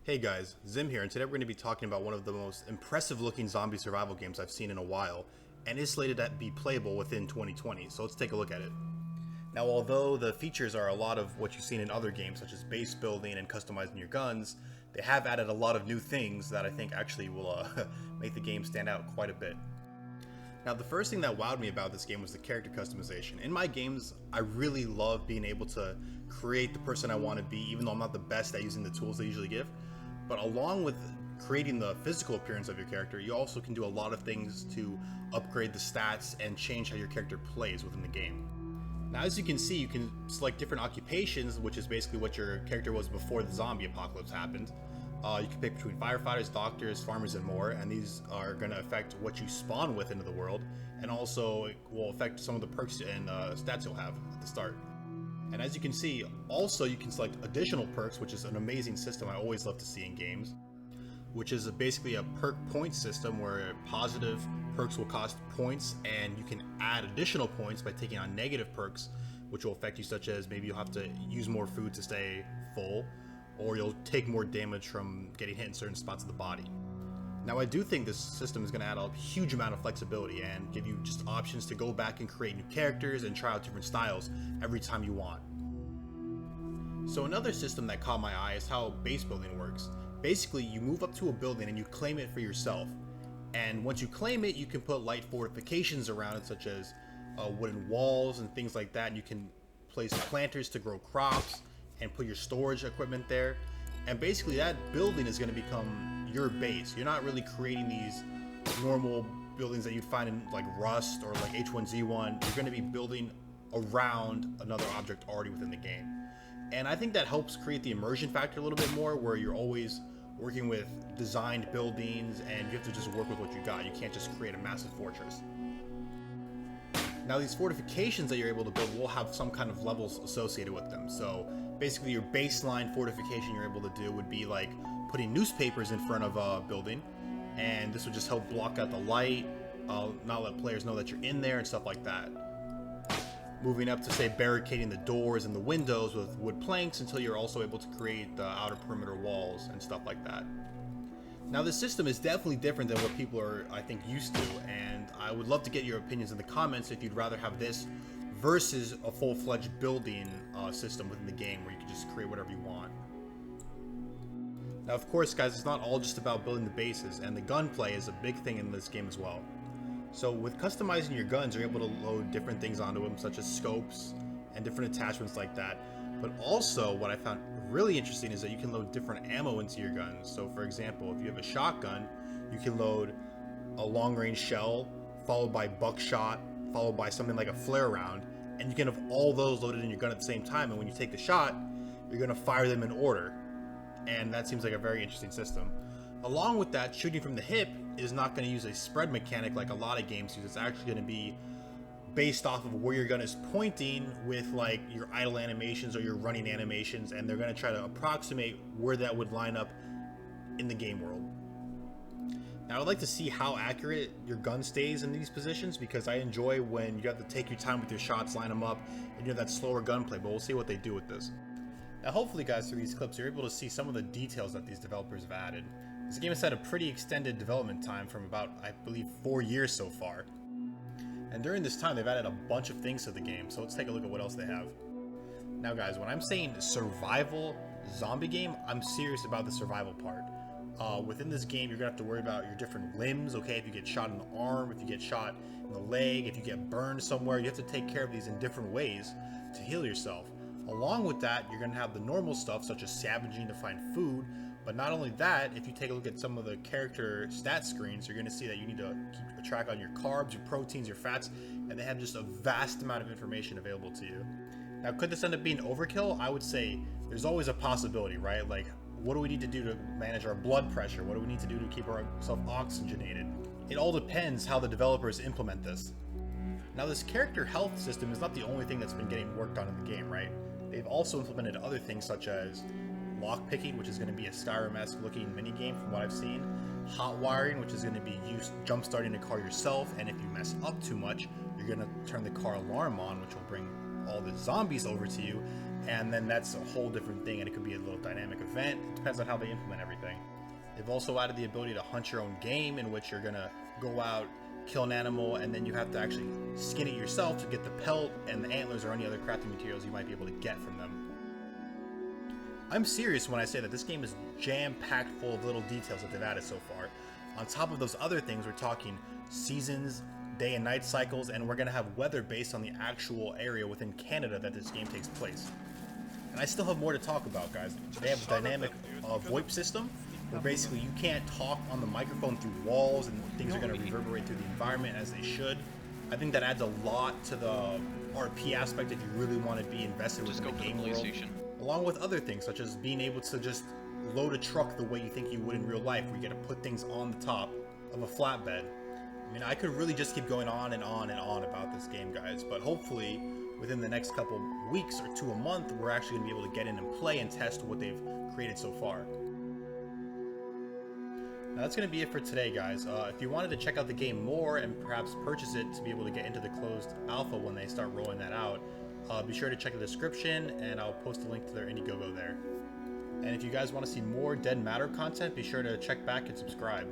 Hey guys, Zim here, and today we're going to be talking about one of the most impressive looking zombie survival games I've seen in a while, and is slated to be playable within 2020, so let's take a look at it. Now, although the features are a lot of what you've seen in other games, such as base building and customizing your guns, they have added a lot of new things that I think actually will make the game stand out quite a bit. Now, the first thing that wowed me about this game was the character customization. In my games, I really love being able to create the person I want to be, even though I'm not the best at using the tools they usually give. But along with creating the physical appearance of your character, you also can do a lot of things to upgrade the stats and change how your character plays within the game. Now, as you can see, you can select different occupations, which is basically what your character was before the zombie apocalypse happened. You can pick between firefighters, doctors, farmers, and more, and these are going to affect what you spawn with into the world, and also it will affect some of the perks and stats you'll have at the start. And as you can see, also you can select additional perks, which is an amazing system I always love to see in games, which is basically a perk point system where positive perks will cost points, and you can add additional points by taking on negative perks, which will affect you, such as maybe you'll have to use more food to stay full, or you'll take more damage from getting hit in certain spots of the body. Now, I do think this system is going to add a huge amount of flexibility and give you just options to go back and create new characters and try out different styles every time you want. So another system that caught my eye is how base building works. Basically, you move up to a building and you claim it for yourself. And once you claim it, you can put light fortifications around it, such as wooden walls and things like that. And you can place planters to grow crops and put your storage equipment there. And basically that building is going to become your base. You're not really creating these normal buildings that you'd find in like Rust or like H1Z1. You're going to be building around another object already within the game. And I think that helps create the immersion factor a little bit more, where you're always working with designed buildings and you have to just work with what you got. You can't just create a massive fortress. Now, these fortifications that you're able to build will have some kind of levels associated with them. So basically your baseline fortification you're able to do would be like putting newspapers in front of a building, and this would just help block out the light, not let players know that you're in there and stuff like that. Moving up to, say, barricading the doors and the windows with wood planks until you're also able to create the outer perimeter walls and stuff like that. Now, this system is definitely different than what people are, I think, used to, and I would love to get your opinions in the comments if you'd rather have this versus a full-fledged building system within the game where you can just create whatever you want. Now, of course, guys, it's not all just about building the bases, and the gunplay is a big thing in this game as well. So with customizing your guns, you're able to load different things onto them, such as scopes and different attachments like that. But also, what I found really interesting is that you can load different ammo into your guns. So for example, if you have a shotgun, you can load a long-range shell, followed by buckshot, followed by something like a flare round, and you can have all those loaded in your gun at the same time, and when you take the shot, you're going to fire them in order. And that seems like a very interesting system. Along with that, shooting from the hip is not going to use a spread mechanic like a lot of games use. It's actually going to be based off of where your gun is pointing with like your idle animations or your running animations, and they're going to try to approximate where that would line up in the game world. Now, I'd like to see how accurate your gun stays in these positions, because I enjoy when you have to take your time with your shots, line them up, and you have that slower gunplay, but we'll see what they do with this. Now, hopefully, guys, through these clips, you're able to see some of the details that these developers have added. This game has had a pretty extended development time from about, I believe, 4 years so far. And during this time, they've added a bunch of things to the game, so let's take a look at what else they have. Now, guys, when I'm saying survival zombie game, I'm serious about the survival part. Within this game, you're going to have to worry about your different limbs, okay? If you get shot in the arm, if you get shot in the leg, if you get burned somewhere, you have to take care of these in different ways to heal yourself. Along with that, you're going to have the normal stuff, such as scavenging to find food. But not only that, if you take a look at some of the character stat screens, you're going to see that you need to keep a track on your carbs, your proteins, your fats, and they have just a vast amount of information available to you. Now, could this end up being overkill? I would say there's always a possibility, right? Like, what do we need to do to manage our blood pressure? What do we need to do to keep ourselves oxygenated? It all depends how the developers implement this. Now, this character health system is not the only thing that's been getting worked on in the game, right? They've also implemented other things such as lockpicking, which is going to be a Skyrim-esque looking minigame from what I've seen, hot wiring, which is going to be used jump starting the car yourself, and if you mess up too much, you're going to turn the car alarm on, which will bring all the zombies over to you, and then that's a whole different thing, and it could be a little dynamic event. It depends on how they implement everything. They've also added the ability to hunt your own game, in which you're gonna go out, kill an animal, and then you have to actually skin it yourself to get the pelt and the antlers or any other crafting materials you might be able to get from them. I'm serious when I say that this game is jam-packed full of little details that they've added so far. On top of those other things, we're talking seasons, day and night cycles, and we're going to have weather based on the actual area within Canada that this game takes place. And I still have more to talk about, guys. They have a dynamic VoIP system, where basically you can't talk on the microphone through walls, and things are going to reverberate through the environment as they should. I think that adds a lot to the RP aspect if you really want to be invested within the game world. Along with other things, such as being able to just load a truck the way you think you would in real life, where you get to put things on the top of a flatbed. I mean, I could really just keep going on and on and on about this game, guys, but hopefully within the next couple weeks or to a month, we're actually going to be able to get in and play and test what they've created so far. Now, that's going to be it for today, guys. If you wanted to check out the game more and perhaps purchase it to be able to get into the closed alpha when they start rolling that out, be sure to check the description, and I'll post a link to their Indiegogo there. And if you guys want to see more Dead Matter content, be sure to check back and subscribe.